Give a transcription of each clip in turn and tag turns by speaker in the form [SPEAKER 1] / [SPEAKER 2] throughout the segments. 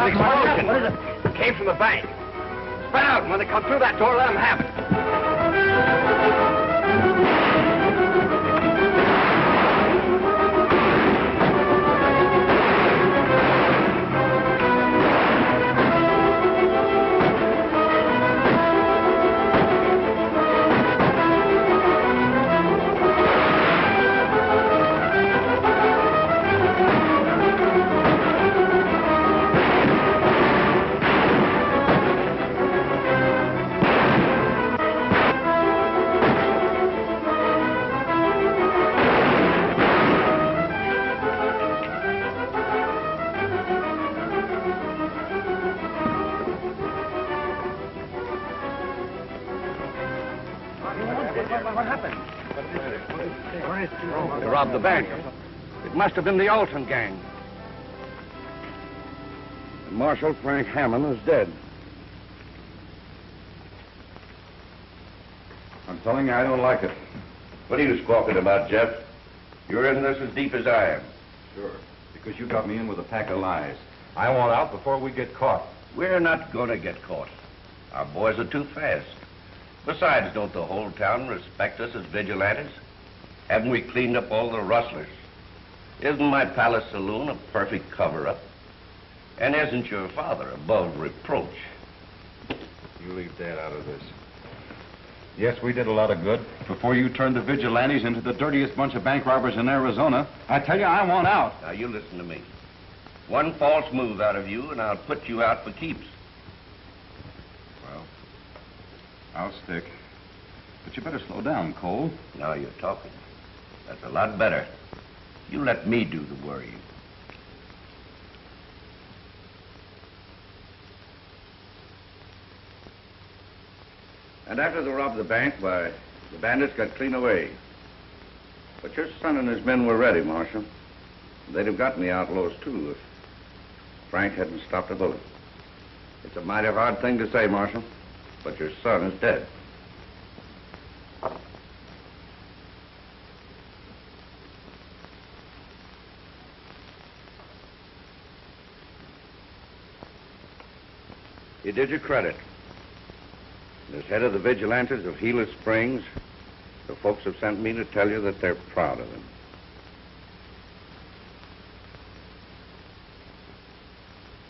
[SPEAKER 1] an explosion. What is it? It came from the bank. Spread out, and when they come through that door, let them have it.
[SPEAKER 2] What happened?
[SPEAKER 1] They robbed the bank. It must have been the Alton gang. And Marshal Frank Hammond is dead.
[SPEAKER 3] I'm telling you, I don't like it.
[SPEAKER 4] What are you squawking about, Jeff? You're in this as deep as I am.
[SPEAKER 3] Sure, because you got me in with a pack of lies. I want out before we get caught.
[SPEAKER 4] We're not going to get caught. Our boys are too fast. Besides, don't the whole town respect us as vigilantes? Haven't we cleaned up all the rustlers? Isn't my palace saloon a perfect cover-up? And isn't your father above reproach?
[SPEAKER 3] You leave Dad out of this. Yes, we did a lot of good. Before you turned the vigilantes into the dirtiest bunch of bank robbers in Arizona, I tell you, I want out.
[SPEAKER 4] Now, you listen to me. One false move out of you, and I'll put you out for keeps.
[SPEAKER 3] Well, I'll stick. But you better slow down, Cole.
[SPEAKER 4] Now you're talking. That's a lot better. You let me do the worrying.
[SPEAKER 1] And after they robbed the bank, why, the bandits got clean away. But your son and his men were ready, Marshal. They'd have gotten the outlaws, too, if Frank hadn't stopped a bullet. It's a mighty hard thing to say, Marshal, but your son is dead. You did your credit. As head of the vigilantes of Gila Springs, the folks have sent me to tell you that they're proud of him.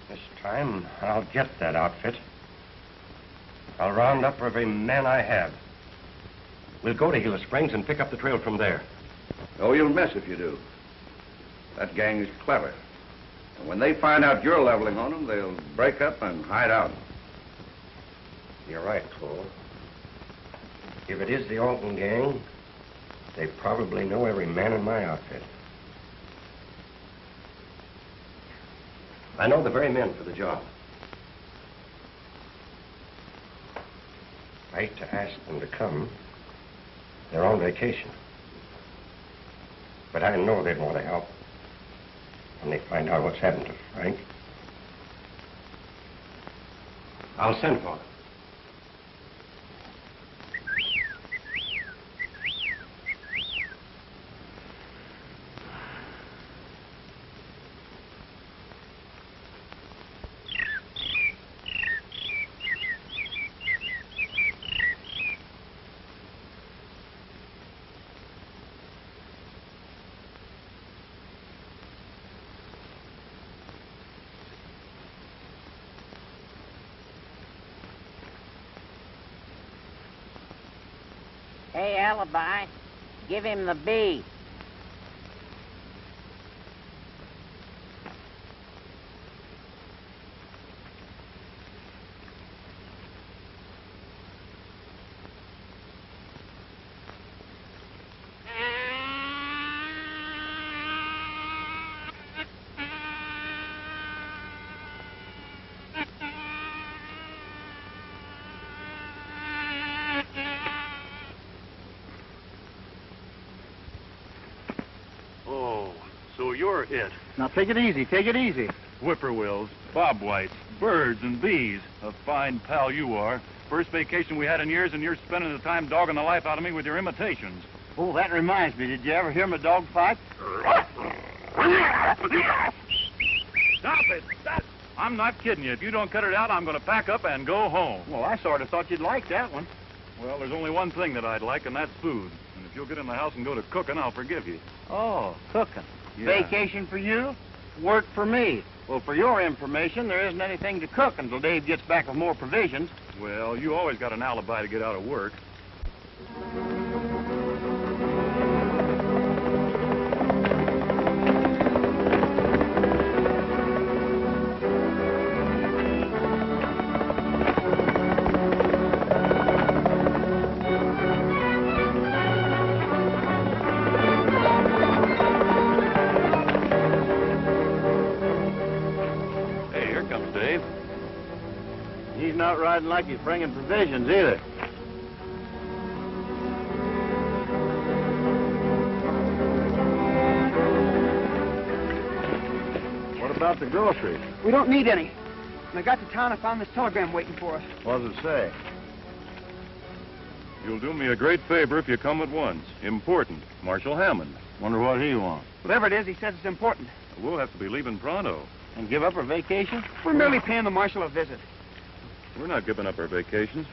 [SPEAKER 2] This time, I'll get that outfit. I'll round up every man I have. We'll go to Gila Springs and pick up the trail from there.
[SPEAKER 1] Oh, you'll miss if you do. That gang is clever. And when they find out you're leveling on them, they'll break up and hide out.
[SPEAKER 2] You're right, Cole. If it is the Alton gang, they probably know every man in my outfit. I know the very men for the job. I hate to ask them to come. They're on vacation. But I know they'd want to help when they find out what's happened to Frank. I'll send for them.
[SPEAKER 5] Hey, Alibi, give him the B.
[SPEAKER 6] You're it.
[SPEAKER 7] Now, take it easy, take it easy.
[SPEAKER 6] Whippoorwills, bobwhites, birds, and bees. A fine pal you are. First vacation we had in years, and you're spending the time dogging the life out of me with your imitations.
[SPEAKER 7] Oh, that reminds me. Did you ever hear my dog fight?
[SPEAKER 6] Stop it! I'm not kidding you. If you don't cut it out, I'm going to pack up and go home.
[SPEAKER 7] Well, I sort of thought you'd like that one.
[SPEAKER 6] Well, there's only one thing that I'd like, and that's food. And if you'll get in the house and go to cooking, I'll forgive you.
[SPEAKER 7] Oh, cooking.
[SPEAKER 6] Yeah.
[SPEAKER 7] Vacation for you, work for me. Well, for your information, there isn't anything to cook until Dave gets back with more provisions.
[SPEAKER 6] Well, you always got an alibi to get out of work.
[SPEAKER 7] He's not riding like he's bringing provisions either. What about the groceries?
[SPEAKER 8] We don't need any. When I got to town, I found this telegram waiting for us.
[SPEAKER 7] What does it say?
[SPEAKER 6] You'll do me a great favor if you come at once. Important. Marshal Hammond.
[SPEAKER 7] Wonder what he wants.
[SPEAKER 8] Whatever it is, he says it's important.
[SPEAKER 6] We'll have to be leaving pronto.
[SPEAKER 7] And give up our vacation?
[SPEAKER 8] We're merely paying the marshal a visit.
[SPEAKER 6] We're not giving up our vacations.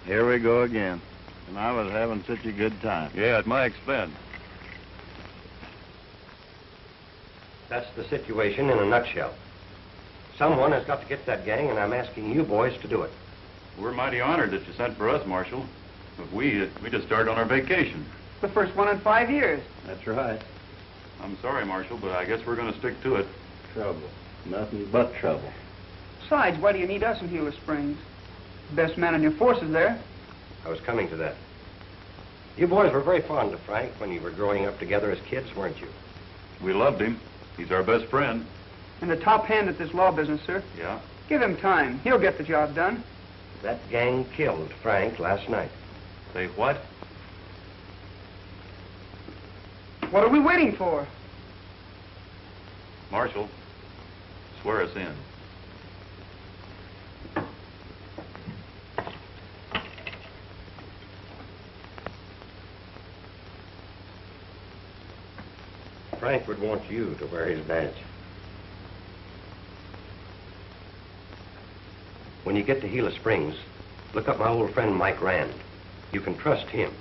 [SPEAKER 7] Here we go again. And I was having such a good time.
[SPEAKER 6] Yeah, at my expense.
[SPEAKER 2] That's the situation in a nutshell. Someone has got to get that gang, and I'm asking you boys to do it.
[SPEAKER 6] We're mighty honored that you sent for us, Marshal. But we just started on our vacation.
[SPEAKER 8] The first one in 5 years.
[SPEAKER 7] That's right.
[SPEAKER 6] I'm sorry, Marshal, but I guess we're going to stick to it.
[SPEAKER 7] Trouble. Nothing but trouble.
[SPEAKER 8] Besides, why do you need us in Gila Springs? The best man in your force is there.
[SPEAKER 2] I was coming to that. You boys were very fond of Frank when you were growing up together as kids, weren't you?
[SPEAKER 6] We loved him. He's our best friend.
[SPEAKER 8] And the top hand at this law business, sir.
[SPEAKER 6] Yeah?
[SPEAKER 8] Give him time. He'll get the job done.
[SPEAKER 2] That gang killed Frank last night.
[SPEAKER 6] Say what?
[SPEAKER 8] What are we waiting for?
[SPEAKER 6] Marshal, swear us in.
[SPEAKER 2] Frank would want you to wear his badge. When you get to Gila Springs, look up my old friend Mike Rand. You can trust him.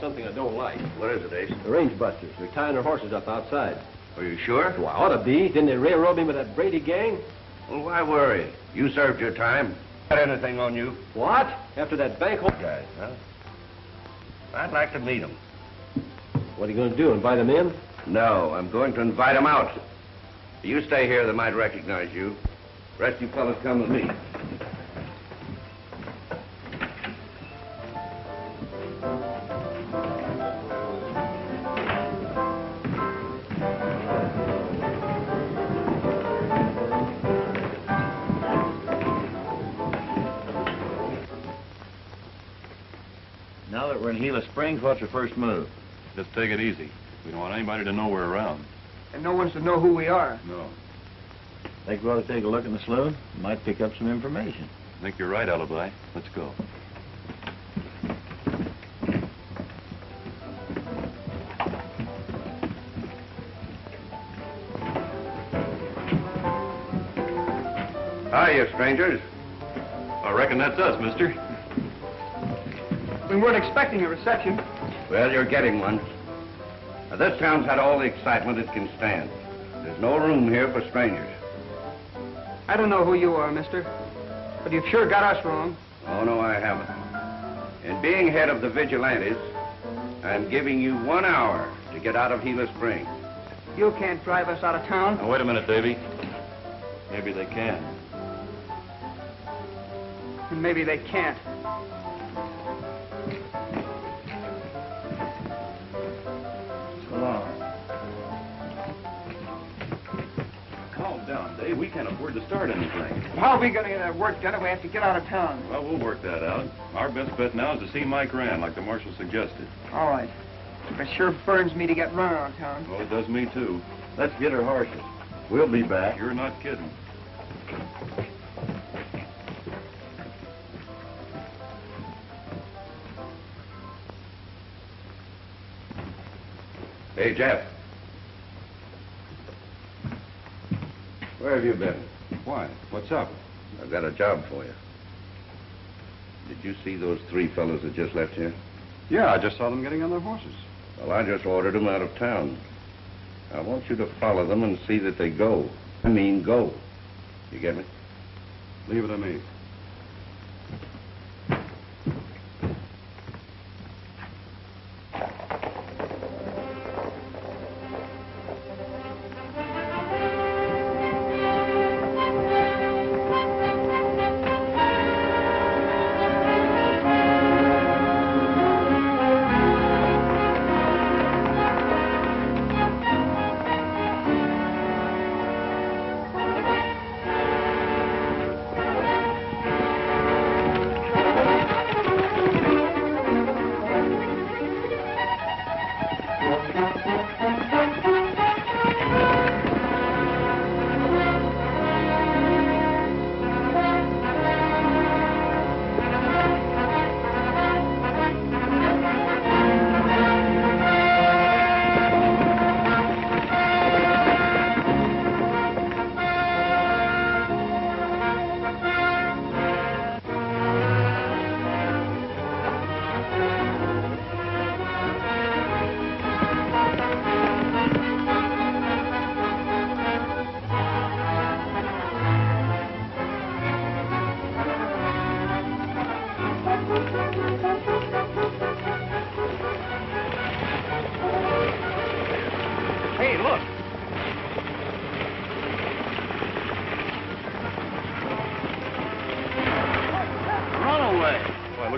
[SPEAKER 9] Something I don't like.
[SPEAKER 4] What is it, Ace?
[SPEAKER 9] The range busters. They're tying their horses up outside.
[SPEAKER 4] Are you sure?
[SPEAKER 9] Well, I ought to be. Didn't they railroad me with that Brady gang?
[SPEAKER 4] Well, why worry? You served your time. Got anything on you?
[SPEAKER 9] What? After that bank hole...
[SPEAKER 4] Guys, huh? I'd like to meet them.
[SPEAKER 9] What are you going to do, invite them in?
[SPEAKER 4] No, I'm going to invite them out. You stay here, they might recognize you. Rest you fellas come with me.
[SPEAKER 7] Now that we're in Gila Springs, what's your first move?
[SPEAKER 6] Just take it easy. We don't want anybody to know we're around.
[SPEAKER 8] And no one's to know who we are.
[SPEAKER 6] No.
[SPEAKER 7] Think we ought to take a look in the saloon? Might pick up some information.
[SPEAKER 6] I think you're right, Alibi. Let's go.
[SPEAKER 4] Hi, you strangers.
[SPEAKER 6] I reckon that's us, mister.
[SPEAKER 8] We weren't expecting a reception.
[SPEAKER 4] Well, you're getting one. Now, this town's had all the excitement it can stand. There's no room here for strangers.
[SPEAKER 8] I don't know who you are, mister, but you've sure got us wrong.
[SPEAKER 4] Oh, no, I haven't. In being head of the vigilantes, I'm giving you 1 hour to get out of Gila Springs.
[SPEAKER 8] You can't drive us out of town.
[SPEAKER 6] Now, wait a minute, Davy. Maybe they can.
[SPEAKER 8] And maybe they can't.
[SPEAKER 6] can't afford to start anything.
[SPEAKER 8] How are we going to get that work done if we have to get out of town?
[SPEAKER 6] Well, we'll work that out. Our best bet now is to see Mike Rand, like the marshal suggested.
[SPEAKER 8] All right. It sure burns me to get run around town.
[SPEAKER 6] Well, it does me, too.
[SPEAKER 3] Let's get her horses. We'll be back.
[SPEAKER 6] You're not kidding.
[SPEAKER 1] Hey, Jeff.
[SPEAKER 3] Where have you been? Why? What's up?
[SPEAKER 1] I've got a job for you. Did you see those 3 fellows that just left here?
[SPEAKER 3] Yeah, I just saw them getting on their horses.
[SPEAKER 1] Well, I just ordered them out of town. I want you to follow them and see that they go. I mean, go. You get me?
[SPEAKER 3] Leave it to me.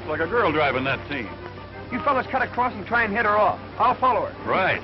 [SPEAKER 6] Like a girl driving that team.
[SPEAKER 8] You fellas cut across and try and head her off. I'll follow her.
[SPEAKER 6] Right.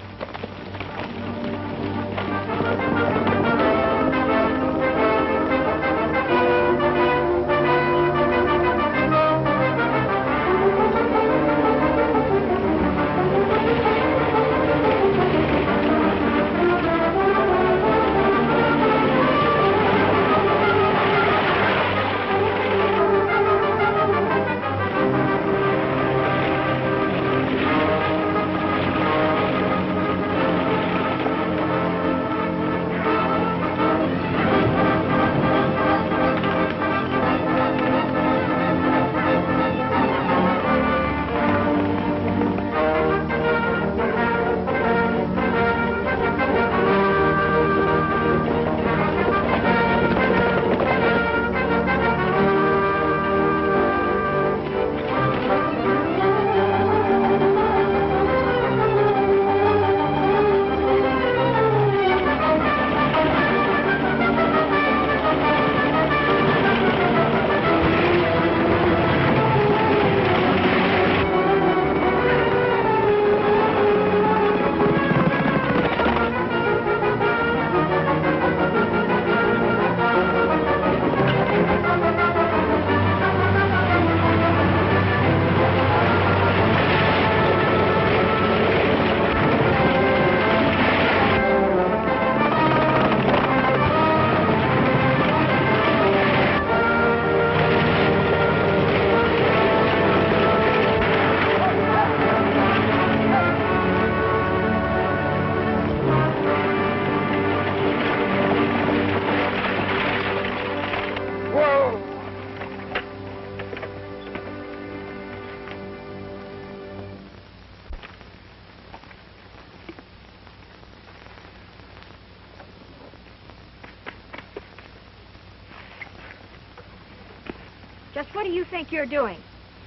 [SPEAKER 10] Just what do you think you're doing?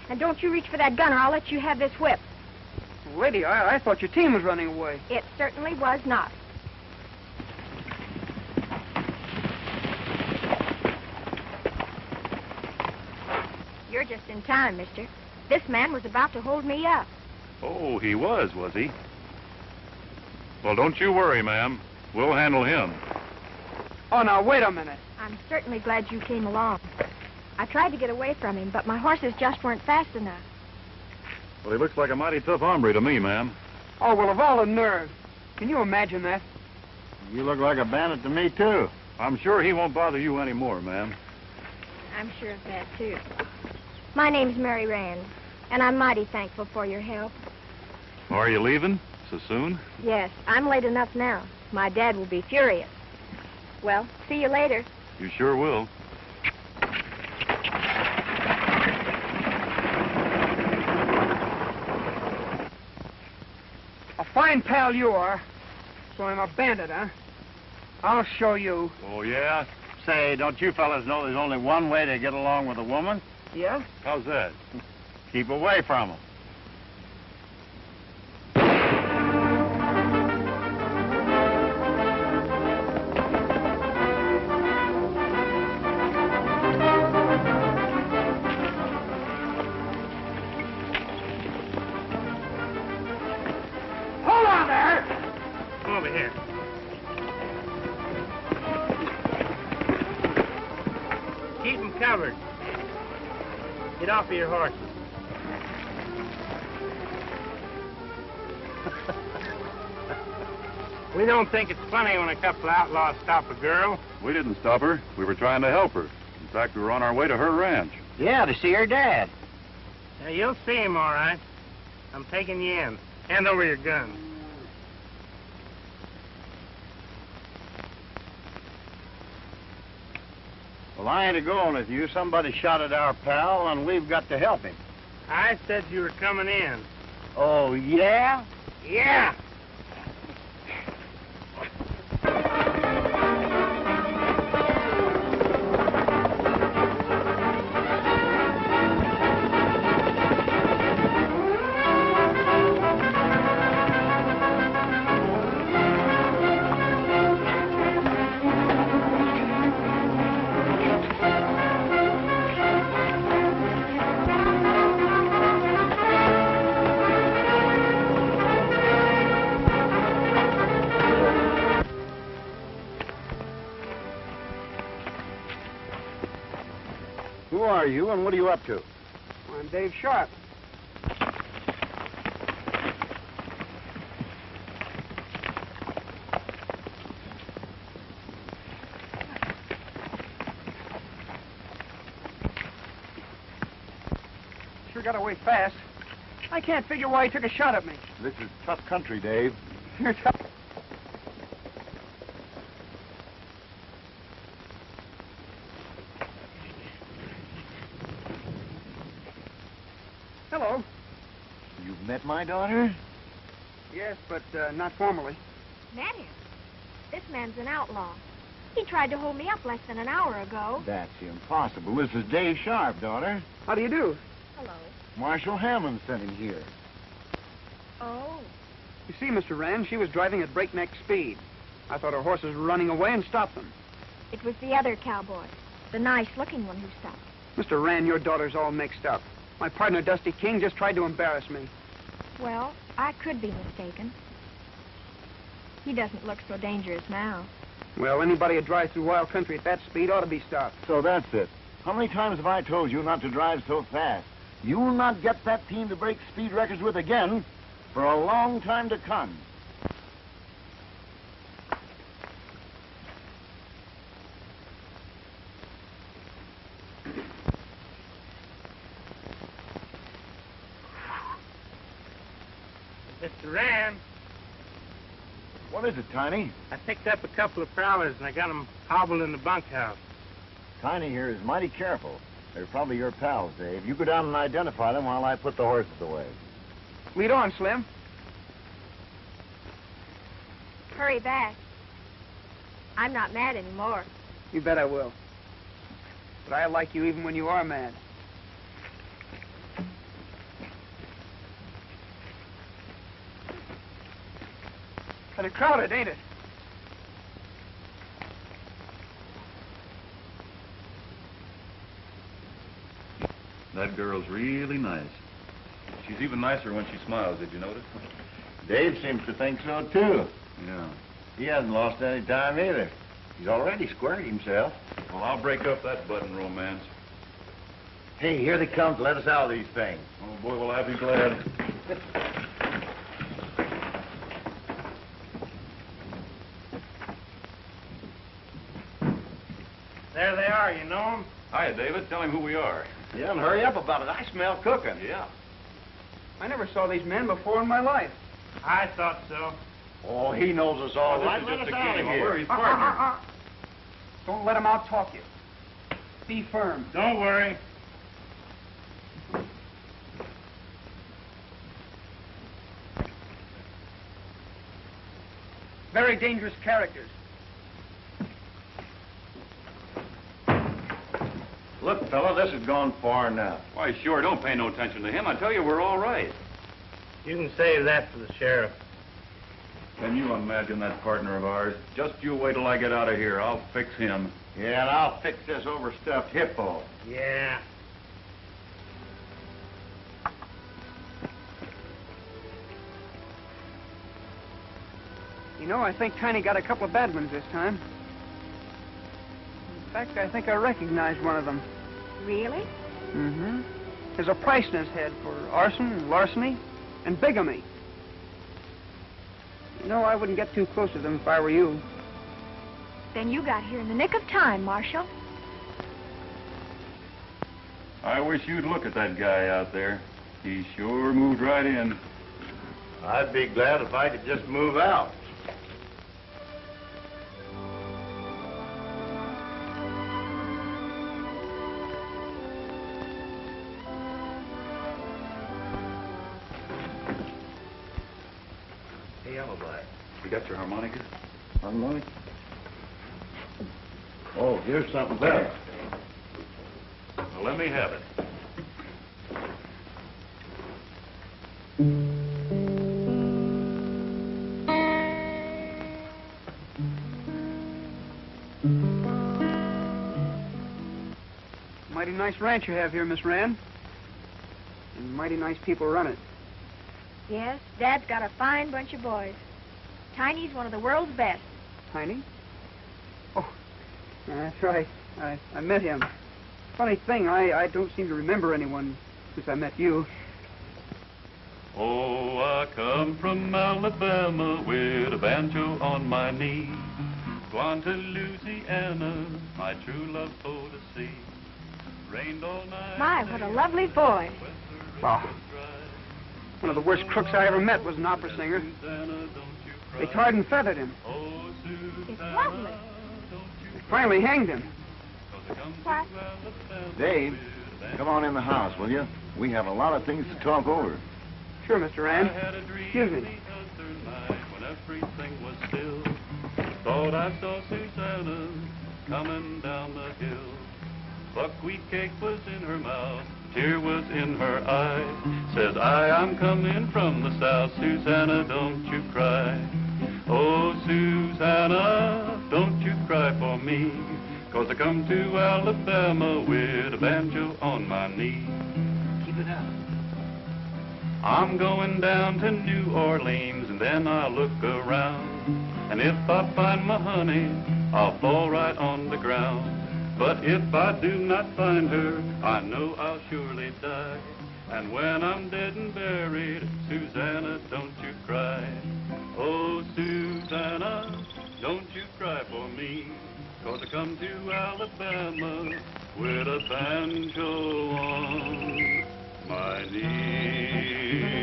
[SPEAKER 10] And don't you reach for that gun or I'll let you have this whip.
[SPEAKER 8] Lady, I thought your team was running away.
[SPEAKER 10] It certainly was not. You're just in time, mister. This man was about to hold me up.
[SPEAKER 6] Oh, he was he? Well, don't you worry, ma'am. We'll handle him.
[SPEAKER 8] Oh, now, wait a minute.
[SPEAKER 10] I'm certainly glad you came along. I tried to get away from him, but my horses just weren't fast enough.
[SPEAKER 6] Well, he looks like a mighty tough hombre to me, ma'am.
[SPEAKER 8] Oh, well, of all the nerve. Can you imagine that?
[SPEAKER 7] You look like a bandit to me, too.
[SPEAKER 6] I'm sure he won't bother you anymore, ma'am.
[SPEAKER 10] I'm sure of that, too. My name's Mary Rand, and I'm mighty thankful for your help.
[SPEAKER 6] Are you leaving so soon?
[SPEAKER 10] Yes, I'm late enough now. My dad will be furious. Well, see you later.
[SPEAKER 6] You sure will.
[SPEAKER 8] A fine pal you are. So I'm a bandit, huh? I'll show you.
[SPEAKER 7] Oh, yeah? Say, don't you fellas know there's only one way to get along with a woman?
[SPEAKER 8] Yeah?
[SPEAKER 6] How's that?
[SPEAKER 7] Keep away from them.
[SPEAKER 8] Hold on there!
[SPEAKER 7] Come over here. Keep them covered. Get off of your horses. We don't think it's funny when a couple of outlaws stop a girl.
[SPEAKER 6] We didn't stop her. We were trying to help her. In fact, we were on our way to her ranch.
[SPEAKER 7] Yeah, to see her dad. Now, you'll see him, all right. I'm taking you in. Hand over your gun. Well, I ain't a-going with you. Somebody shot at our pal, and we've got to help him. I said you were coming in. Oh, yeah? Yeah! Who are you, and what are you up to?
[SPEAKER 8] I'm Dave Sharp. Sure got away fast. I can't figure why he took a shot at me.
[SPEAKER 3] This is tough country, Dave.
[SPEAKER 8] You're tough. Hello.
[SPEAKER 3] You've met my daughter?
[SPEAKER 8] Yes, but not formally.
[SPEAKER 10] Met him? This man's an outlaw. He tried to hold me up less than an hour ago.
[SPEAKER 3] That's impossible. This is Dave Sharp, daughter.
[SPEAKER 8] How do you do?
[SPEAKER 10] Hello.
[SPEAKER 3] Marshal Hammond sent him here.
[SPEAKER 10] Oh.
[SPEAKER 8] You see, Mr. Rand, she was driving at breakneck speed. I thought her horses were running away and stopped them.
[SPEAKER 10] It was the other cowboy, the nice-looking one who stopped.
[SPEAKER 8] Mr. Rand, your daughter's all mixed up. My partner, Dusty King, just tried to embarrass me.
[SPEAKER 10] Well, I could be mistaken. He doesn't look so dangerous now.
[SPEAKER 8] Well, anybody who drives through wild country at that speed ought to be stopped.
[SPEAKER 3] So that's it. How many times have I told you not to drive so fast? You will not get that team to break speed records with again for a long time to come.
[SPEAKER 7] Mr. Rand,
[SPEAKER 3] What is it, Tiny?
[SPEAKER 7] I picked up a couple of prowlers and I got them hobbled in the bunkhouse.
[SPEAKER 3] Tiny here is mighty careful. They're probably your pals, Dave. You go down and identify them while I put the horses away.
[SPEAKER 8] Lead on, Slim.
[SPEAKER 10] Hurry back. I'm not mad anymore.
[SPEAKER 8] You bet I will. But I like you even when you are mad. Kind of crowded, ain't it?
[SPEAKER 6] That girl's really nice. She's even nicer when she smiles, did you notice?
[SPEAKER 3] Dave seems to think so, too.
[SPEAKER 6] Yeah.
[SPEAKER 3] He hasn't lost any time either.
[SPEAKER 7] He's already squared himself.
[SPEAKER 6] Well, I'll break up that budding romance.
[SPEAKER 7] Hey, here they come to let us out of these things.
[SPEAKER 6] Oh, boy, will I be glad.
[SPEAKER 7] There they are, you know them?
[SPEAKER 6] Hiya, David. Tell him who we are.
[SPEAKER 7] Yeah, and hurry up about it. I smell cooking.
[SPEAKER 6] Yeah.
[SPEAKER 8] I never saw these men before in my life.
[SPEAKER 7] I thought so. Oh, he knows us all
[SPEAKER 6] This
[SPEAKER 7] right.
[SPEAKER 6] is
[SPEAKER 7] Let
[SPEAKER 6] just
[SPEAKER 7] us
[SPEAKER 6] a
[SPEAKER 7] out
[SPEAKER 6] game.
[SPEAKER 7] of here.
[SPEAKER 6] We're his partner.
[SPEAKER 8] Don't let them out-talk you. Be firm.
[SPEAKER 7] Don't worry.
[SPEAKER 8] Very dangerous characters.
[SPEAKER 7] Look, fella, this has gone far enough.
[SPEAKER 6] Why, sure, don't pay no attention to him. I tell you, we're all right.
[SPEAKER 7] You can save that for the sheriff.
[SPEAKER 6] Can you imagine that partner of ours? Just you wait till I get out of here. I'll fix him.
[SPEAKER 7] Yeah, and I'll fix this overstuffed hippo. Yeah.
[SPEAKER 8] You know, I think Tiny got a couple of bad ones this time. In fact, I think I recognized one of them.
[SPEAKER 10] Really?
[SPEAKER 8] Mm-hmm. There's a price in his head for arson, larceny, and bigamy. You know, I wouldn't get too close to them if I were you.
[SPEAKER 10] Then you got here in the nick of time, Marshal.
[SPEAKER 6] I wish you'd look at that guy out there. He sure moved right in.
[SPEAKER 7] I'd be glad if I could just move out.
[SPEAKER 6] Hey, Alibi, you got your harmonica?
[SPEAKER 7] Harmonica? Oh, here's something better.
[SPEAKER 6] Well, let me have it.
[SPEAKER 8] Mighty nice ranch you have here, Miss Rand. And mighty nice people run it.
[SPEAKER 10] Yes, Dad's got a fine bunch of boys. Tiny's one of the world's best.
[SPEAKER 8] Tiny? Oh, that's right. I met him. Funny thing, I don't seem to remember anyone since I met you.
[SPEAKER 6] Oh, I come from Alabama with a banjo on my knee. Gone to Louisiana, my true love for to see. Rained all night.
[SPEAKER 10] My, what a lovely voice.
[SPEAKER 8] Wow. One of the worst crooks I ever met was an opera singer. They tarred and feathered him.
[SPEAKER 10] It's lovely.
[SPEAKER 8] They finally hanged him.
[SPEAKER 10] What?
[SPEAKER 7] Dave, come on in the house, will you? We have a lot of things to talk over.
[SPEAKER 8] Sure, Mr. Rand. Excuse me.
[SPEAKER 6] When everything was still, thought I saw Susanna coming down the hill. Buckwheat cake was in her mouth, tear was in her eye. Says I'm coming from the south, Susanna, don't you cry. Oh, Susanna, don't you cry for me, 'cause I come to Alabama with a banjo on my knee.
[SPEAKER 8] Keep it up.
[SPEAKER 6] I'm going down to New Orleans, and then I'll look around. And if I find my honey, I'll fall right on the ground. But if I do not find her, I know I'll surely die. And when I'm dead and buried, Susanna, don't you cry. Oh, Susanna, don't you cry for me, 'cause I come to Alabama with a banjo on my knee.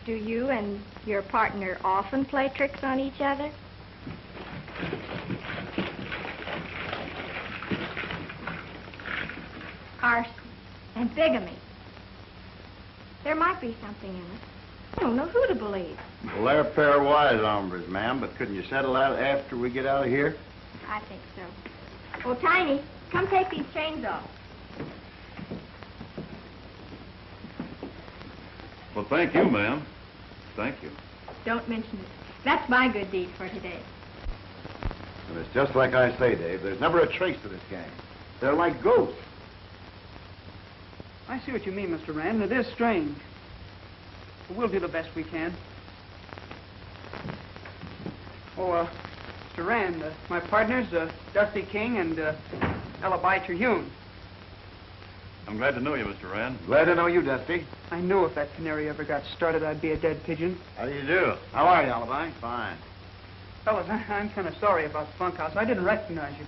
[SPEAKER 10] Do you and your partner often play tricks on each other? Arson and bigamy. There might be something in it. I don't know who to believe.
[SPEAKER 7] Well, they're a pair of wise hombres, ma'am, but couldn't you settle that after we get out of here?
[SPEAKER 10] I think so. Oh, Tiny, come take these chains off.
[SPEAKER 6] Well, thank you, ma'am. Thank you.
[SPEAKER 10] Don't mention it. That's my good deed for today.
[SPEAKER 7] And it's just like I say, Dave. There's never a trace to this gang. They're like ghosts.
[SPEAKER 8] I see what you mean, Mr. Rand. It is strange. But we'll do the best we can. Oh, Mr. Rand, my partners, Dusty King and Alibi Terhune.
[SPEAKER 6] I'm glad to know you, Mr. Rand.
[SPEAKER 7] Glad to know you, Dusty.
[SPEAKER 8] I knew if that canary ever got started, I'd be a dead pigeon.
[SPEAKER 7] How do you do? How are you, Alibi? Fine.
[SPEAKER 8] Fellas, I'm kind of sorry about the bunkhouse. I didn't recognize you.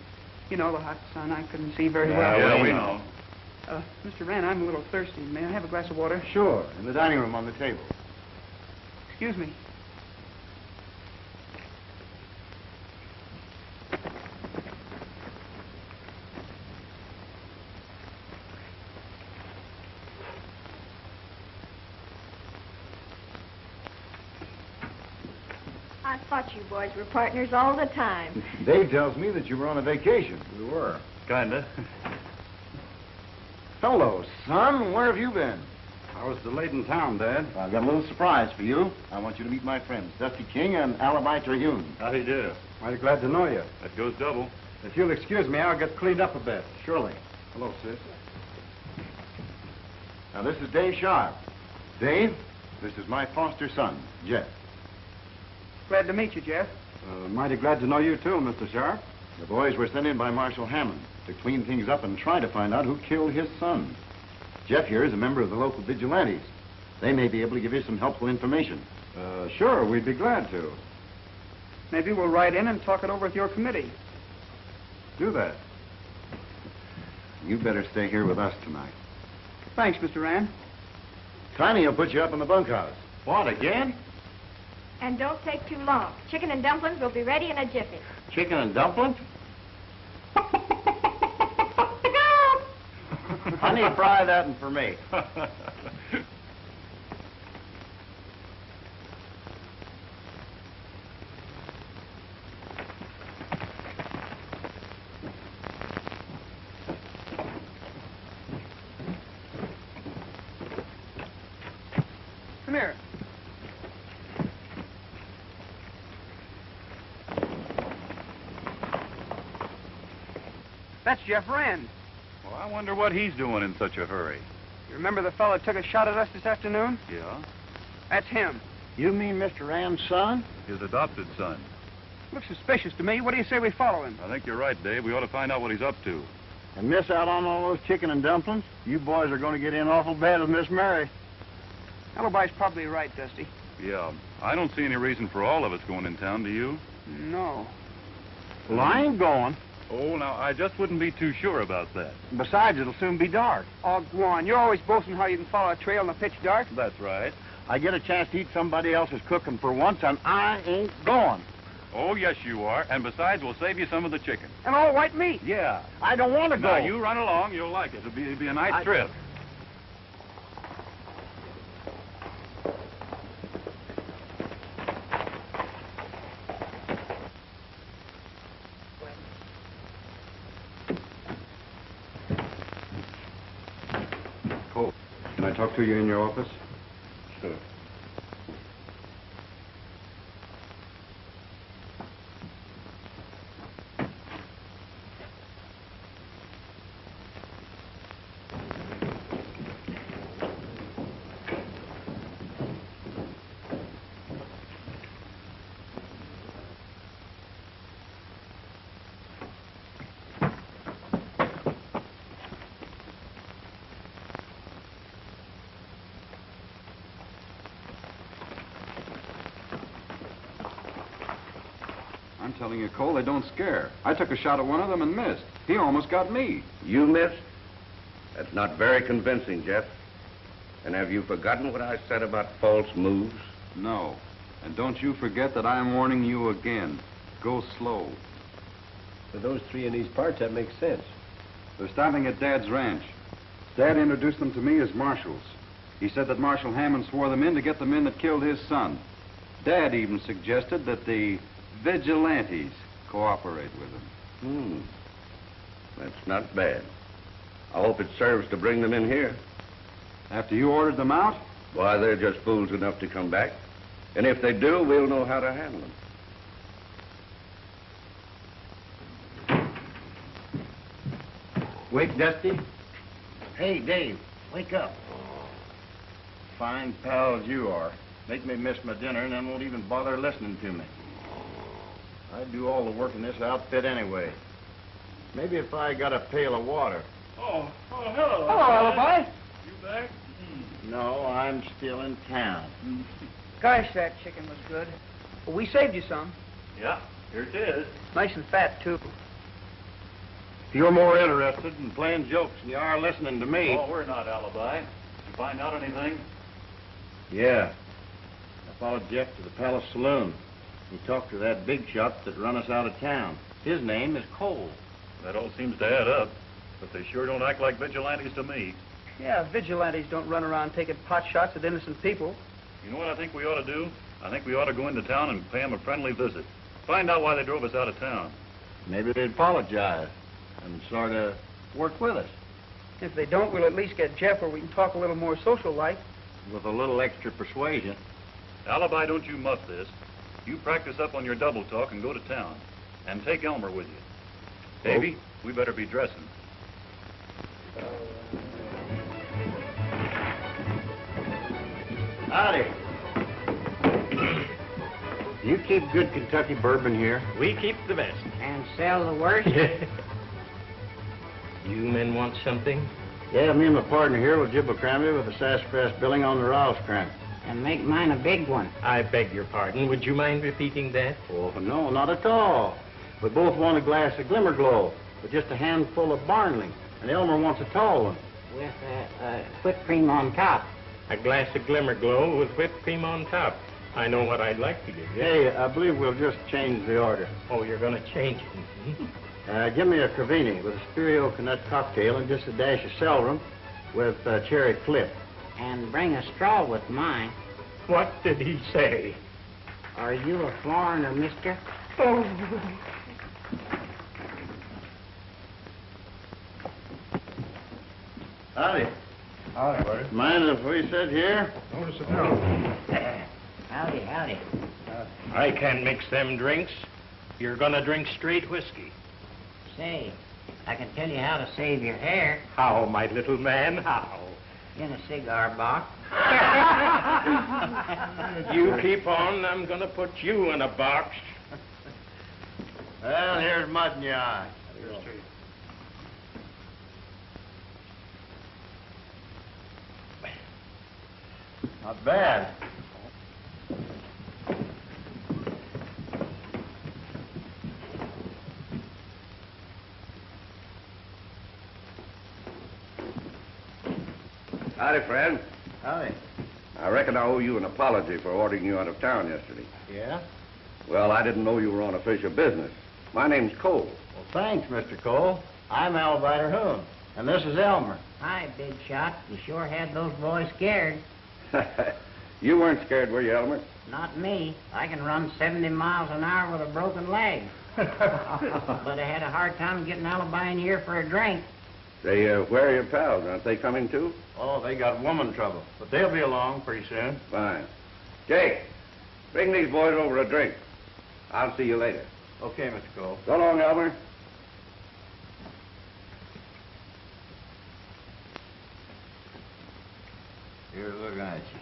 [SPEAKER 8] You know, the hot sun, I couldn't see very well.
[SPEAKER 6] Yeah, we know.
[SPEAKER 8] Mr. Rand, I'm a little thirsty. May I have a glass of water?
[SPEAKER 7] Sure. In the dining room on the table.
[SPEAKER 8] Excuse me.
[SPEAKER 10] I thought you boys were partners all the time.
[SPEAKER 7] Dave tells me that you were on a vacation. We were.
[SPEAKER 6] Kinda.
[SPEAKER 7] Hello, son. Where have you been?
[SPEAKER 3] I was delayed in town, Dad.
[SPEAKER 7] I've got a little surprise for you. I want you to meet my friends, Dusty King and Alibi Terhune.
[SPEAKER 6] How do you do?
[SPEAKER 3] Mighty glad to know you.
[SPEAKER 6] That goes double.
[SPEAKER 3] If you'll excuse me, I'll get cleaned up a bit.
[SPEAKER 7] Surely.
[SPEAKER 3] Hello, sis.
[SPEAKER 7] Now, this is Dave Sharp. Dave, this is my foster son, Jeff.
[SPEAKER 8] Glad to meet you, Jeff.
[SPEAKER 3] Mighty glad to know you, too, Mr. Sharp.
[SPEAKER 7] The boys were sent in by Marshal Hammond to clean things up and try to find out who killed his son. Jeff here is a member of the local vigilantes. They may be able to give you some helpful information.
[SPEAKER 3] Sure, we'd be glad to.
[SPEAKER 8] Maybe we'll ride in and talk it over with your committee.
[SPEAKER 3] Do that.
[SPEAKER 7] You better stay here with us tonight.
[SPEAKER 8] Thanks, Mr. Rand.
[SPEAKER 7] Connie will put you up in the bunkhouse. What, again?
[SPEAKER 10] And don't take too long. Chicken and dumplings will be ready in a jiffy.
[SPEAKER 7] Chicken and dumplings? Honey, fry that one for me.
[SPEAKER 8] Come here. That's Jeff Rand.
[SPEAKER 6] Well, I wonder what he's doing in such a hurry.
[SPEAKER 8] You remember the fellow that took a shot at us this afternoon?
[SPEAKER 6] Yeah?
[SPEAKER 8] That's him.
[SPEAKER 7] You mean Mr. Rand's son?
[SPEAKER 6] His adopted son.
[SPEAKER 8] Looks suspicious to me. What do you say we follow him?
[SPEAKER 6] I think you're right, Dave. We ought to find out what he's up to.
[SPEAKER 7] And miss out on all those chicken and dumplings? You boys are going to get in awful bad with Miss Mary.
[SPEAKER 8] Alibi's probably right, Dusty.
[SPEAKER 6] Yeah. I don't see any reason for all of us going in town, do you?
[SPEAKER 8] No.
[SPEAKER 7] Well, I ain't going.
[SPEAKER 6] Oh, now, I just wouldn't be too sure about that.
[SPEAKER 7] Besides, it'll soon be dark.
[SPEAKER 8] Oh, go on. You're always boasting how you can follow a trail in the pitch dark.
[SPEAKER 6] That's right.
[SPEAKER 7] I get a chance to eat somebody else's cooking for once, and I ain't going.
[SPEAKER 6] Oh, yes, you are. And besides, we'll save you some of the chicken.
[SPEAKER 8] And all white meat.
[SPEAKER 6] Yeah.
[SPEAKER 7] I don't want to go.
[SPEAKER 6] Now, you run along. You'll like it. It'll be a nice trip.
[SPEAKER 3] Cole, can I talk to you in your office?
[SPEAKER 6] Sure.
[SPEAKER 3] I'm telling you, Cole, they don't scare. I took a shot at one of them and missed. He almost got me.
[SPEAKER 1] You missed? That's not very convincing, Jeff. And have you forgotten what I said about false moves?
[SPEAKER 3] No. And don't you forget that I am warning you again. Go slow.
[SPEAKER 9] For those three in these parts, that makes sense.
[SPEAKER 3] They're stopping at Dad's ranch. Dad introduced them to me as marshals. He said that Marshal Hammond swore them in to get the men that killed his son. Dad even suggested that the vigilantes cooperate with him.
[SPEAKER 1] That's not bad. I hope it serves to bring them in here.
[SPEAKER 3] After you ordered them out?
[SPEAKER 1] Why, they're just fools enough to come back. And if they do, we'll know how to handle them.
[SPEAKER 7] Wake, Dusty. Hey, Dave, wake up. Fine pals you are. Make me miss my dinner and then won't even bother listening to me. I do all the work in this outfit anyway. Maybe if I got a pail of water.
[SPEAKER 6] Oh, hello.
[SPEAKER 8] Hello, Alibi.
[SPEAKER 6] You back?
[SPEAKER 7] No, I'm still in town.
[SPEAKER 8] Gosh, that chicken was good. Well, we saved you some.
[SPEAKER 6] Yeah, here it is.
[SPEAKER 8] Nice and fat, too.
[SPEAKER 7] If you're more interested in playing jokes than you are listening to me.
[SPEAKER 6] Oh, we're not, Alibi. Did you find out anything?
[SPEAKER 7] Yeah. I followed Jeff to the Palace Saloon. He talked to that big shot that run us out of town. His name is Cole.
[SPEAKER 6] That all seems to add up, but they sure don't act like vigilantes to me.
[SPEAKER 8] Yeah, vigilantes don't run around taking pot shots at innocent people.
[SPEAKER 6] You know what I think we ought to do? I think we ought to go into town and pay them a friendly visit. Find out why they drove us out of town.
[SPEAKER 7] Maybe they'd apologize and sort of work with us.
[SPEAKER 8] If they don't, we'll at least get Jeff where we can talk a little more social-like.
[SPEAKER 7] With a little extra persuasion.
[SPEAKER 6] Alibi, don't you muff this. You practice up on your double talk and go to town. And take Elmer with you. Davy, we better be dressing.
[SPEAKER 7] Howdy. Do you keep good Kentucky bourbon here?
[SPEAKER 2] We keep the best.
[SPEAKER 5] And sell the worst?
[SPEAKER 2] You men want something?
[SPEAKER 7] Yeah, me and my partner here will jib a cranberry with a sassafras billing on the Rosecrans.
[SPEAKER 5] And make mine a big one.
[SPEAKER 2] I beg your pardon. Would you mind repeating that?
[SPEAKER 7] Oh, no, not at all. We both want a glass of Glimmer Glow with just a handful of Barnley. And Elmer wants a tall one.
[SPEAKER 5] With whipped cream on top.
[SPEAKER 2] A glass of Glimmer Glow with whipped cream on top. I know what I'd like to give you.
[SPEAKER 7] Hey, I believe we'll just change the order.
[SPEAKER 2] Oh, you're going to change it.
[SPEAKER 7] Give me a Cravini with a Spirio Nut cocktail and just a dash of celery with cherry flip.
[SPEAKER 5] And bring a straw with mine.
[SPEAKER 2] What did he say?
[SPEAKER 5] Are you a foreigner, mister?
[SPEAKER 2] Oh.
[SPEAKER 7] Howdy.
[SPEAKER 9] Howdy, buddy.
[SPEAKER 7] Mind if we sit here?
[SPEAKER 9] Notice it now.
[SPEAKER 5] Howdy, howdy.
[SPEAKER 2] I can't mix them drinks. You're going to drink straight whiskey.
[SPEAKER 5] Say, I can tell you how to save your hair.
[SPEAKER 2] How, my little man, how?
[SPEAKER 5] In a cigar box.
[SPEAKER 2] You keep on, I'm going to put you in a box.
[SPEAKER 7] Well, here's mud in your eye. Not bad.
[SPEAKER 1] Howdy, friend.
[SPEAKER 7] Howdy.
[SPEAKER 1] I reckon I owe you an apology for ordering you out of town yesterday.
[SPEAKER 7] Yeah?
[SPEAKER 1] Well, I didn't know you were on official business. My name's Cole.
[SPEAKER 7] Well, thanks, Mr. Cole. I'm Alibi Terhune, and this is Elmer.
[SPEAKER 5] Hi, big shot. You sure had those boys scared.
[SPEAKER 1] You weren't scared, were you, Elmer?
[SPEAKER 5] Not me. I can run 70 miles an hour with a broken leg. But I had a hard time getting Alibi in here for a drink.
[SPEAKER 1] Say, where are your pals? Aren't they coming too?
[SPEAKER 7] Oh, they got woman trouble, but they'll be along pretty soon.
[SPEAKER 1] Fine. Jake, bring these boys over a drink. I'll see you later.
[SPEAKER 7] Okay, Mr. Cole.
[SPEAKER 1] So long, Elmer.
[SPEAKER 7] Here's looking at you.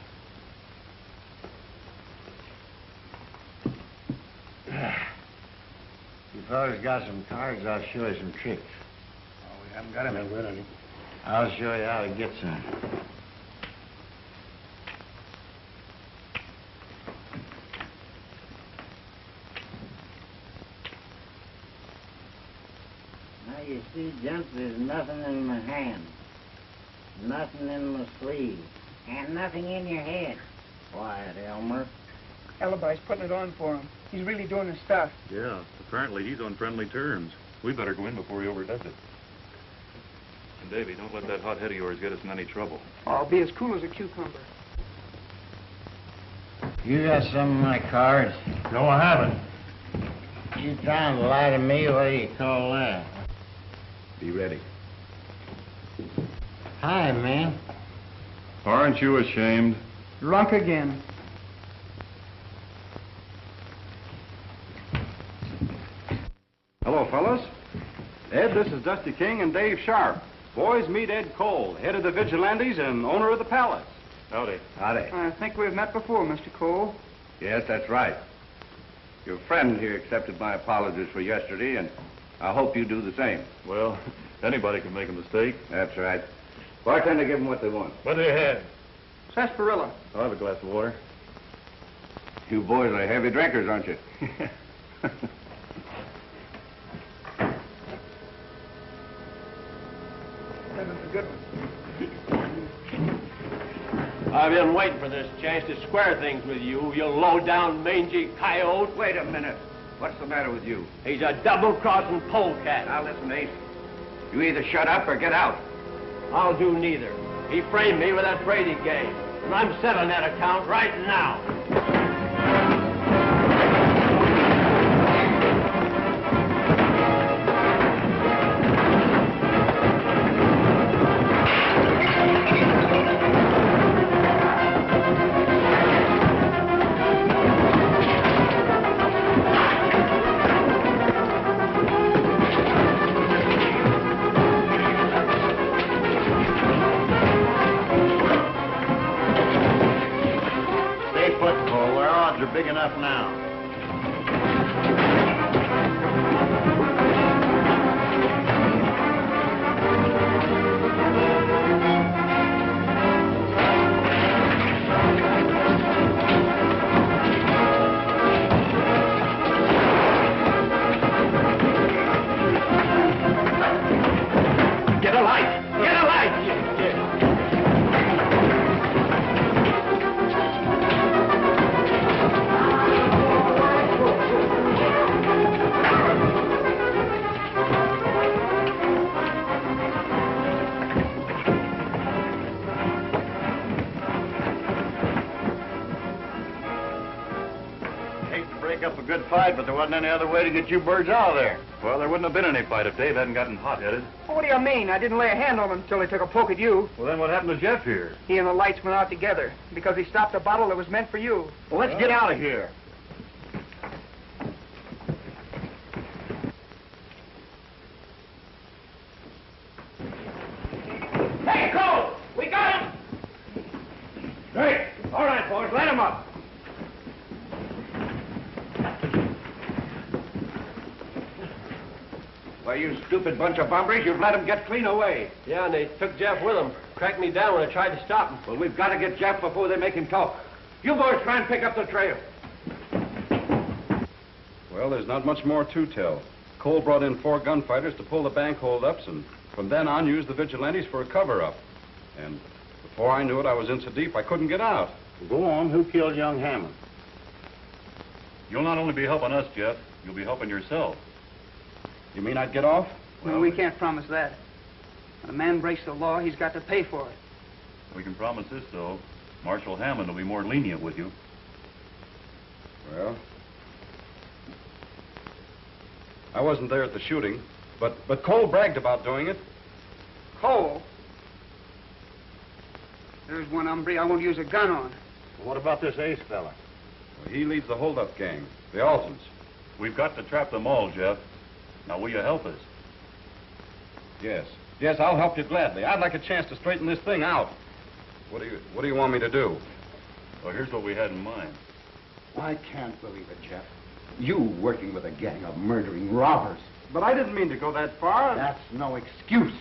[SPEAKER 7] You fellas got some cards, I'll show you some tricks.
[SPEAKER 9] Oh, we haven't got any with any.
[SPEAKER 7] I'll show you how to get some.
[SPEAKER 5] Now, you see, gents, there's nothing in my hand, nothing in my sleeve, and nothing in your head. Quiet, Elmer.
[SPEAKER 8] Alibi's putting it on for him. He's really doing his stuff.
[SPEAKER 6] Yeah, apparently he's on friendly terms. We better go in before he overdoes it. And Davy, don't let that hot head of yours get us in any trouble.
[SPEAKER 8] I'll be as cool as a cucumber.
[SPEAKER 7] You got some of my cards?
[SPEAKER 2] No, I haven't.
[SPEAKER 7] You trying to lie to me? What do you call that?
[SPEAKER 1] Be ready.
[SPEAKER 7] Hi, man.
[SPEAKER 3] Aren't you ashamed?
[SPEAKER 8] Drunk again.
[SPEAKER 3] Hello, fellas. Ed, this is Dusty King and Dave Sharp. Boys, meet Ed Cole, head of the Vigilantes and owner of the Palace.
[SPEAKER 6] Howdy.
[SPEAKER 1] Howdy.
[SPEAKER 8] I think we've met before, Mr. Cole.
[SPEAKER 1] Yes, that's right. Your friend here accepted my apologies for yesterday, and I hope you do the same.
[SPEAKER 6] Well, anybody can make a mistake.
[SPEAKER 1] That's right. Bartender, give them what they want.
[SPEAKER 6] What do they have?
[SPEAKER 8] Sarsaparilla.
[SPEAKER 6] I'll have a glass of water.
[SPEAKER 1] You boys are heavy drinkers, aren't you?
[SPEAKER 11] I've been waiting for this chance to square things with you, you low-down, mangy coyote.
[SPEAKER 1] Wait a minute. What's the matter with you?
[SPEAKER 11] He's a double-crossing polecat.
[SPEAKER 1] Now, listen, Ace. You either shut up or get out.
[SPEAKER 11] I'll do neither. He framed me with that Brady game, and I'm settling that account right now.
[SPEAKER 7] Big enough now.
[SPEAKER 11] Get a light! Get a light!
[SPEAKER 7] Up a good fight, but there wasn't any other way to get you birds out of there.
[SPEAKER 6] Well, there wouldn't have been any fight if Dave hadn't gotten hot-headed.
[SPEAKER 8] What do you mean? I didn't lay a hand on him until he took a poke at you.
[SPEAKER 6] Well, then what happened to Jeff here?
[SPEAKER 8] He and the lights went out together because he stopped a bottle that was meant for you.
[SPEAKER 7] Well, let's get out of here.
[SPEAKER 11] Hey, Cole! We got him!
[SPEAKER 1] Great. All right, boys, let him up. Why, you stupid bunch of bumbers, you've let him get clean away.
[SPEAKER 11] Yeah, and they took Jeff with them. Cracked me down when I tried to stop him.
[SPEAKER 1] Well, we've got to get Jeff before they make him talk. You boys try and pick up the trail.
[SPEAKER 3] Well, there's not much more to tell. Cole brought in 4 gunfighters to pull the bank holdups, and from then on used the vigilantes for a cover-up. And before I knew it, I was in so deep I couldn't get out.
[SPEAKER 7] Go on. Who killed young Hammond?
[SPEAKER 6] You'll not only be helping us, Jeff, you'll be helping yourself.
[SPEAKER 3] You mean I'd get off?
[SPEAKER 8] Well, we can't promise that. When a man breaks the law, he's got to pay for it.
[SPEAKER 6] We can promise this, though. Marshal Hammond will be more lenient with you.
[SPEAKER 3] Well, I wasn't there at the shooting, but Cole bragged about doing it.
[SPEAKER 8] Cole? There's one hombre I won't use a gun on.
[SPEAKER 7] What about this Ace fella?
[SPEAKER 3] Well, he leads the holdup gang, the Altons.
[SPEAKER 6] We've got to trap them all, Jeff. Now, will you help us?
[SPEAKER 3] Yes. Yes, I'll help you gladly. I'd like a chance to straighten this thing out. What do you want me to do?
[SPEAKER 6] Well, here's what we had in mind.
[SPEAKER 9] I can't believe it, Jeff. You working with a gang of murdering robbers.
[SPEAKER 3] But I didn't mean to go that far.
[SPEAKER 9] That's no excuse.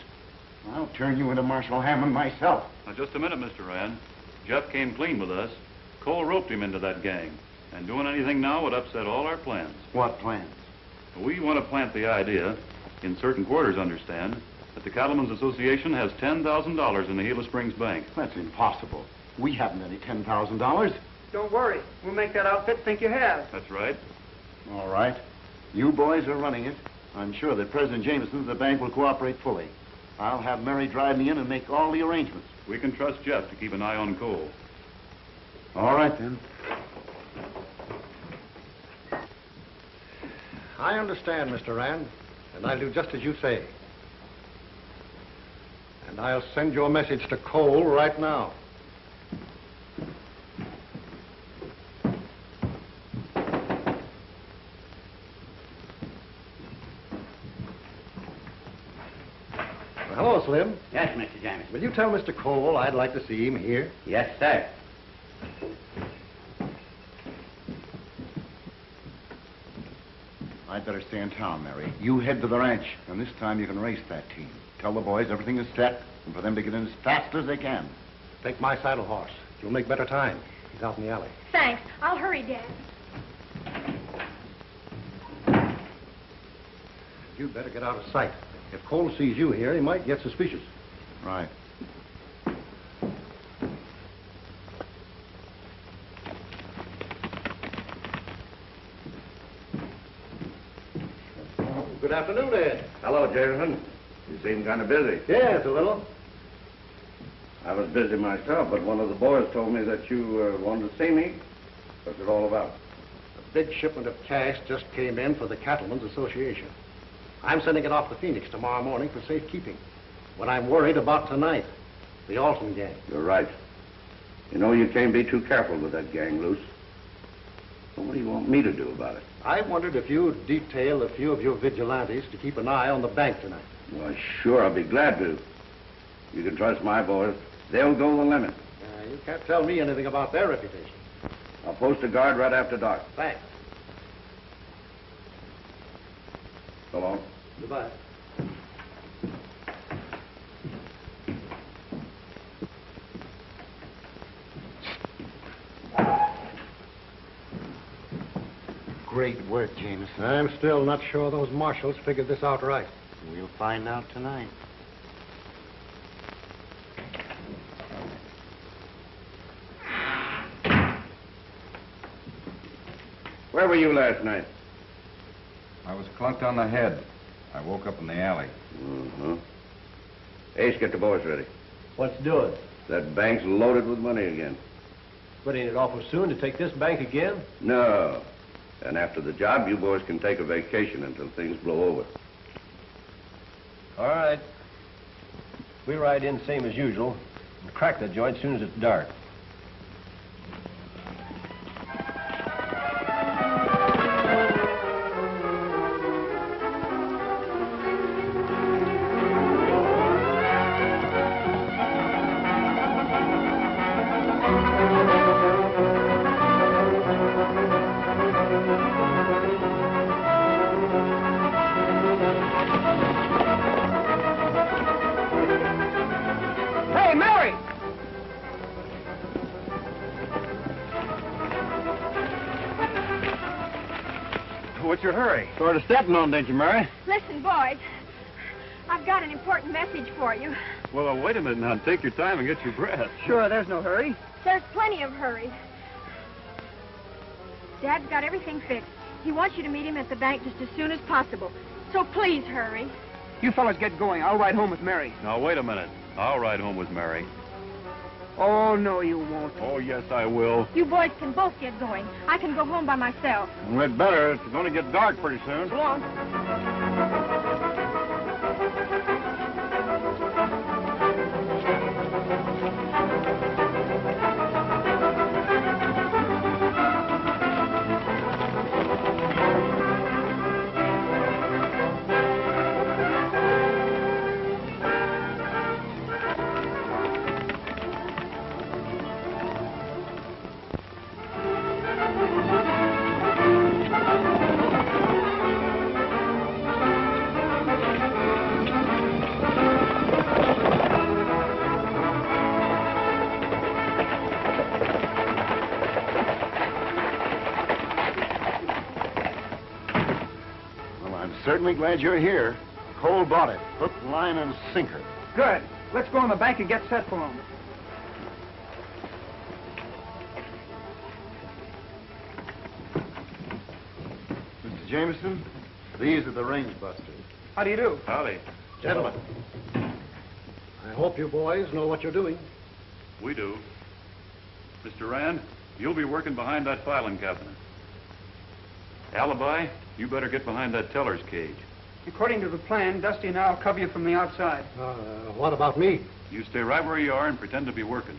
[SPEAKER 9] I'll turn you into Marshal Hammond myself.
[SPEAKER 6] Now, just a minute, Mr. Rand. Jeff came clean with us. Cole roped him into that gang. And doing anything now would upset all our plans.
[SPEAKER 9] What plans?
[SPEAKER 6] We want to plant the idea, in certain quarters, understand, that the Cattlemen's Association has $10,000 in the Gila Springs Bank.
[SPEAKER 9] That's impossible. We haven't any $10,000.
[SPEAKER 8] Don't worry. We'll make that outfit think you have.
[SPEAKER 6] That's right.
[SPEAKER 9] All right. You boys are running it. I'm sure that President Jameson of the bank will cooperate fully. I'll have Mary drive me in and make all the arrangements.
[SPEAKER 6] We can trust Jeff to keep an eye on Cole.
[SPEAKER 9] All right, then.
[SPEAKER 12] I understand, Mr. Rand, and I'll do just as you say. And I'll send your message to Cole right now. Hello, Slim.
[SPEAKER 5] Yes, Mr. Jameson.
[SPEAKER 12] Will you tell Mr. Cole I'd like to see him here?
[SPEAKER 5] Yes, sir.
[SPEAKER 9] I'd better stay in town, Mary. You head to the ranch, and this time you can race that team. Tell the boys everything is set, and for them to get in as fast as they can.
[SPEAKER 12] Take my saddle horse. You'll make better time. He's out in the alley.
[SPEAKER 10] Thanks. I'll hurry, Dad.
[SPEAKER 12] You'd better get out of sight. If Cole sees you here, he might get suspicious.
[SPEAKER 9] Right.
[SPEAKER 12] Good afternoon, Ed.
[SPEAKER 1] Hello, Jameson. You seem kind of busy.
[SPEAKER 12] Yes, a little.
[SPEAKER 1] I was busy myself, but one of the boys told me that you wanted to see me. What's it all about?
[SPEAKER 12] A big shipment of cash just came in for the Cattlemen's Association. I'm sending it off to Phoenix tomorrow morning for safekeeping. But I'm worried about tonight, the Alton gang.
[SPEAKER 1] You're right. You know, you can't be too careful with that gang loose. So what do you want me to do about it?
[SPEAKER 12] I wondered if you'd detail a few of your vigilantes to keep an eye on the bank tonight.
[SPEAKER 1] Well, sure, I'll be glad to. You can trust my boys. They'll go the limit.
[SPEAKER 12] You can't tell me anything about their reputation.
[SPEAKER 1] I'll post a guard right after dark.
[SPEAKER 12] Thanks.
[SPEAKER 1] So long.
[SPEAKER 12] Goodbye.
[SPEAKER 9] Great work, Jameson.
[SPEAKER 12] I'm still not sure those marshals figured this out right.
[SPEAKER 9] We'll find out tonight.
[SPEAKER 1] Where were you last night?
[SPEAKER 3] I was clunked on the head. I woke up in the alley.
[SPEAKER 1] Mm-hmm. Ace, get the boys ready.
[SPEAKER 11] What's doing?
[SPEAKER 1] That bank's loaded with money again.
[SPEAKER 11] But ain't it awful soon to take this bank again?
[SPEAKER 1] No. And after the job, you boys can take a vacation until things blow over.
[SPEAKER 11] All right. We'll ride in same as usual and crack the joint as soon as it's dark.
[SPEAKER 7] What's your hurry? Sort of stepping on, didn't you, Mary?
[SPEAKER 10] Listen, boys. I've got an important message for you.
[SPEAKER 6] Well, wait a minute now. Take your time and get your breath.
[SPEAKER 8] Sure, there's no hurry.
[SPEAKER 10] There's plenty of hurry. Dad's got everything fixed. He wants you to meet him at the bank just as soon as possible. So please hurry.
[SPEAKER 8] You fellas get going. I'll ride home with Mary.
[SPEAKER 6] Now, wait a minute. I'll ride home with Mary.
[SPEAKER 8] Oh, no, you won't.
[SPEAKER 6] Oh, yes, I will.
[SPEAKER 10] You boys can both get going. I can go home by myself.
[SPEAKER 7] We'd better. It's going to get dark pretty soon.
[SPEAKER 10] Go on.
[SPEAKER 9] Certainly glad you're here. Cole bought it. Hook, line, and sinker.
[SPEAKER 8] Good. Let's go in the bank and get set for him.
[SPEAKER 9] Mr. Jameson, these are the range busters.
[SPEAKER 8] How do you do?
[SPEAKER 6] Howdy.
[SPEAKER 12] Gentlemen, I hope you boys know what you're doing.
[SPEAKER 6] We do. Mr. Rand, you'll be working behind that filing cabinet. Alibi, you better get behind that teller's cage.
[SPEAKER 8] According to the plan, Dusty and I'll cover you from the outside.
[SPEAKER 12] What about me?
[SPEAKER 6] You stay right where you are and pretend to be working.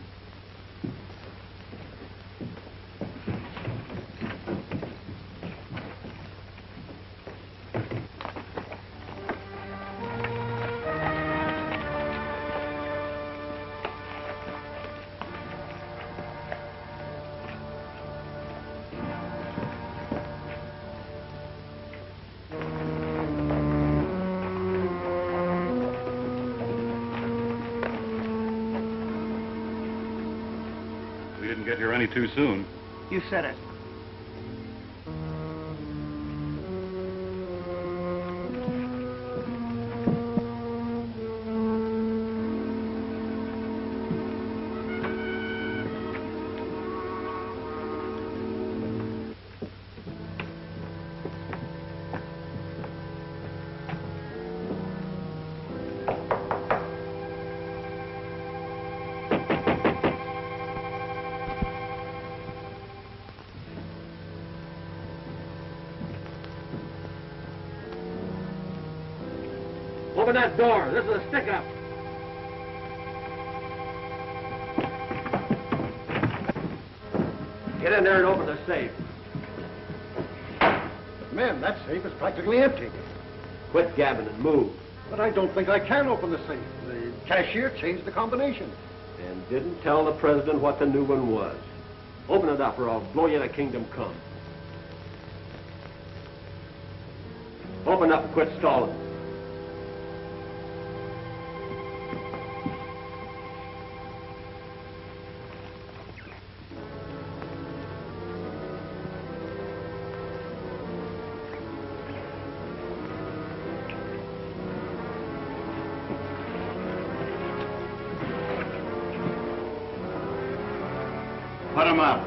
[SPEAKER 6] get here any too soon.
[SPEAKER 8] You said it.
[SPEAKER 11] Open that door. This is a stick-up. Get in there and open the safe.
[SPEAKER 12] Men, that safe is practically empty.
[SPEAKER 11] Quit gabbing and move.
[SPEAKER 12] But I don't think I can open the safe. The cashier changed the combination.
[SPEAKER 11] And didn't tell the president what the new one was. Open it up or I'll blow you to kingdom come. Open up and quit stalling.
[SPEAKER 6] Put him up.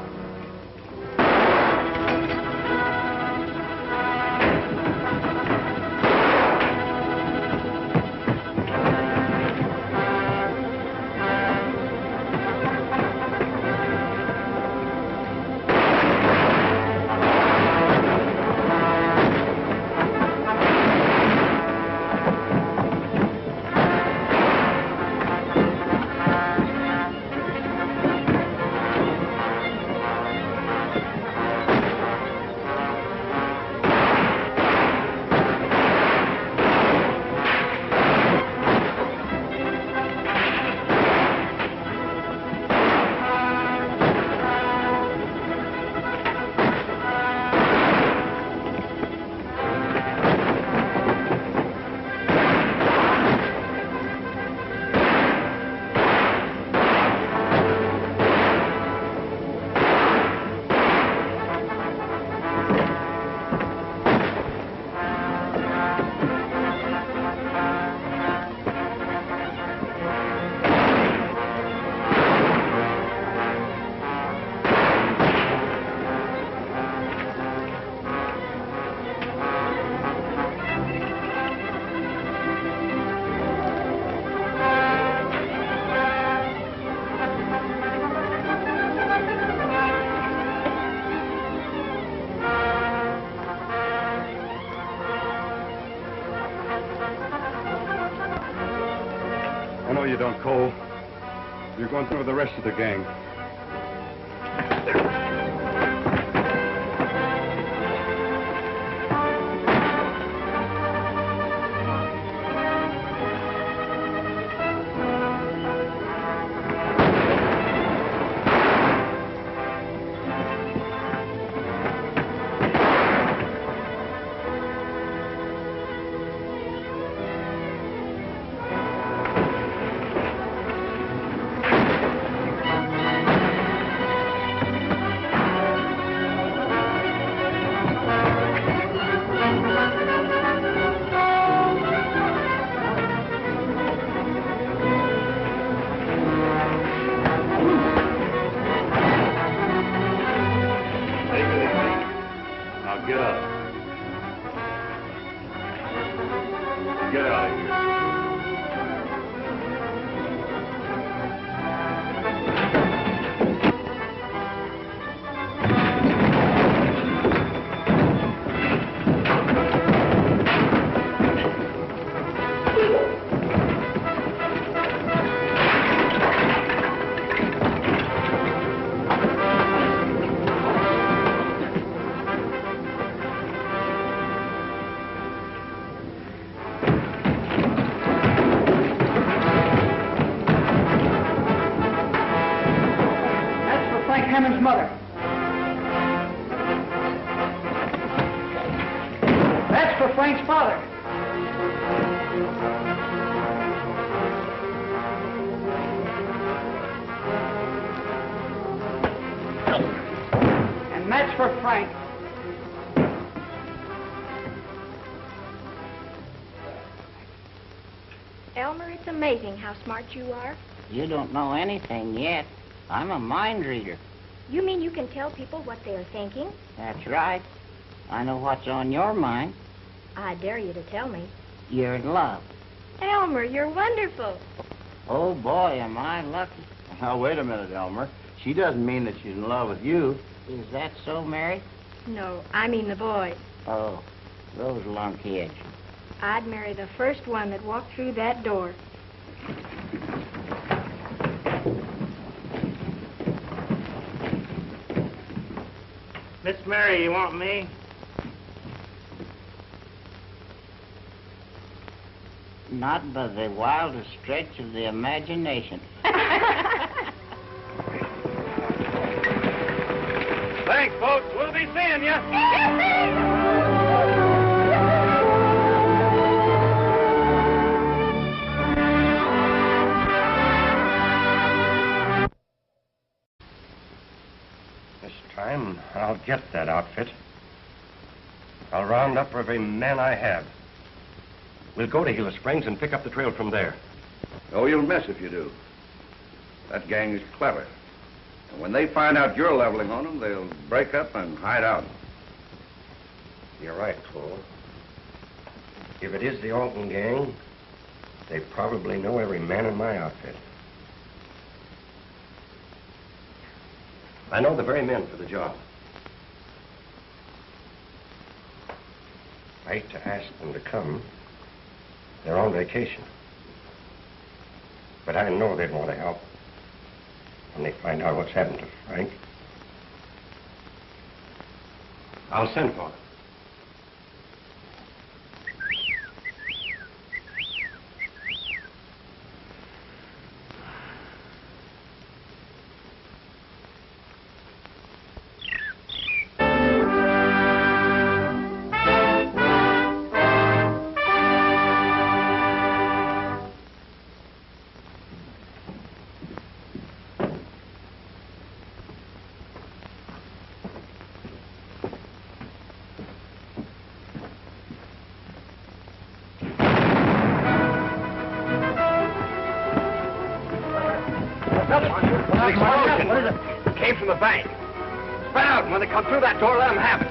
[SPEAKER 6] I know you don't, Cole. You're going through with the rest of the gang.
[SPEAKER 8] Hammond's mother. That's for Frank's father. for Frank.
[SPEAKER 10] Elmer, it's amazing how smart you are.
[SPEAKER 5] You don't know anything yet. I'm a mind reader.
[SPEAKER 10] You mean you can tell people what they're thinking?
[SPEAKER 5] That's right. I know what's on your mind.
[SPEAKER 10] I dare you to tell me.
[SPEAKER 5] You're in love.
[SPEAKER 10] Elmer, you're wonderful.
[SPEAKER 5] Oh, boy, am I lucky.
[SPEAKER 9] Now, wait a minute, Elmer. She doesn't mean that she's in love with you.
[SPEAKER 5] Is that so, Mary?
[SPEAKER 10] No, I mean the boy.
[SPEAKER 5] Oh, those lunkheads.
[SPEAKER 10] I'd marry the first one that walked through that door.
[SPEAKER 7] Miss Mary, you want me?
[SPEAKER 5] Not by the wildest stretch of the imagination.
[SPEAKER 7] Thanks, folks. We'll be seeing you.
[SPEAKER 2] This time, I'll get that outfit. I'll round up every man I have. We'll go to Gila Springs and pick up the trail from there.
[SPEAKER 1] Oh, you'll miss if you do. That gang is clever. And when they find out you're leveling on them, they'll break up and hide out.
[SPEAKER 2] You're right, Cole. If it is the Alton gang, they probably know every man in my outfit. I know the very men for the job. I hate to ask them to come. They're on vacation. But I know they'd want to help when they find out what's happened to Frank. I'll send for them.
[SPEAKER 11] What is it? It came from the bank. Spread out, and when they come through that door, let them have it.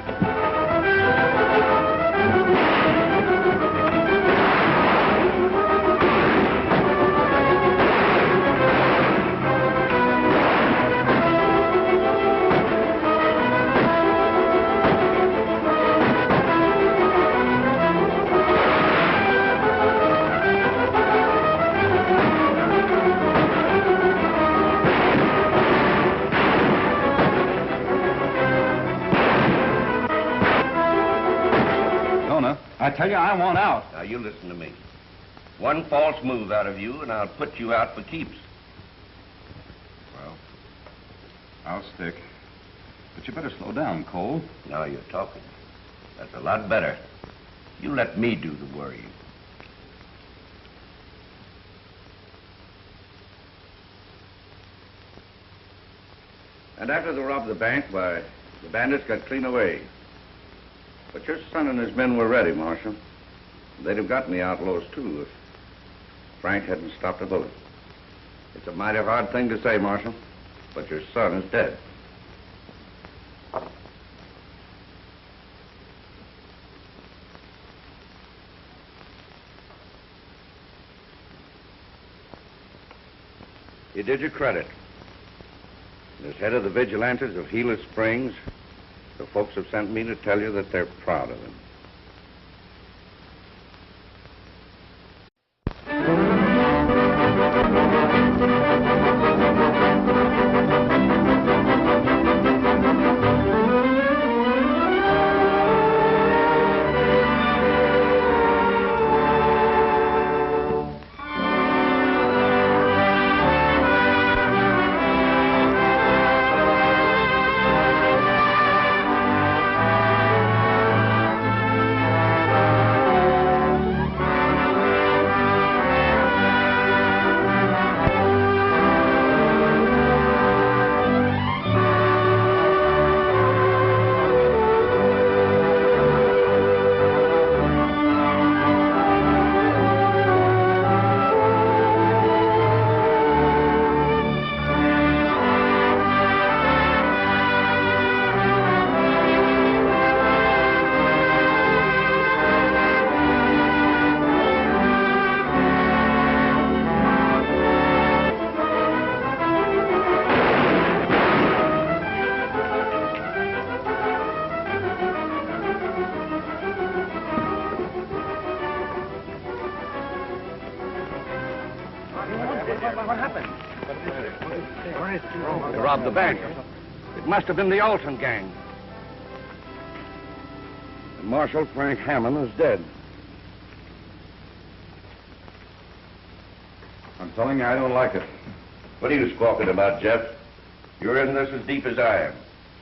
[SPEAKER 3] I tell you, I want out.
[SPEAKER 4] Now, you listen to me. One false move out of you, and I'll put you out for keeps.
[SPEAKER 3] Well, I'll stick. But you better slow down, Cole.
[SPEAKER 4] Now you're talking. That's a lot better. You let me do the worrying.
[SPEAKER 1] And after they robbed the bank, why, the bandits got clean away. But your son and his men were ready, Marshal. They'd have gotten the outlaws, too, if Frank hadn't stopped a bullet. It's a mighty hard thing to say, Marshal, but your son is dead. You did your credit. And as head of the vigilantes of Gila Springs, the folks have sent me to tell you that they're proud of him.
[SPEAKER 2] What happened?
[SPEAKER 4] They robbed the bank. It must have been the Alton gang. And Marshal Frank Hammond is dead.
[SPEAKER 1] I'm telling you, I don't like it.
[SPEAKER 4] What are you squawking about, Jeff? You're in this as deep as I am.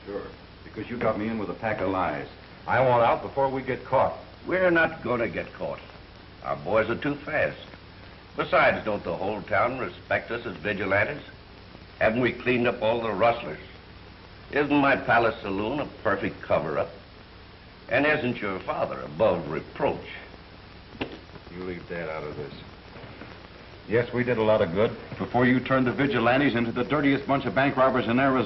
[SPEAKER 3] Sure. Because you got me in with a pack of lies. I want out before we get caught.
[SPEAKER 4] We're not going to get caught. Our boys are too fast. Besides, don't the whole town respect us as vigilantes? Haven't we cleaned up all the rustlers? Isn't my palace saloon a perfect cover-up? And isn't your father above reproach?
[SPEAKER 3] You leave Dad out of this. Yes, we did a lot of good before you turned the vigilantes into the dirtiest bunch of bank robbers in Arizona.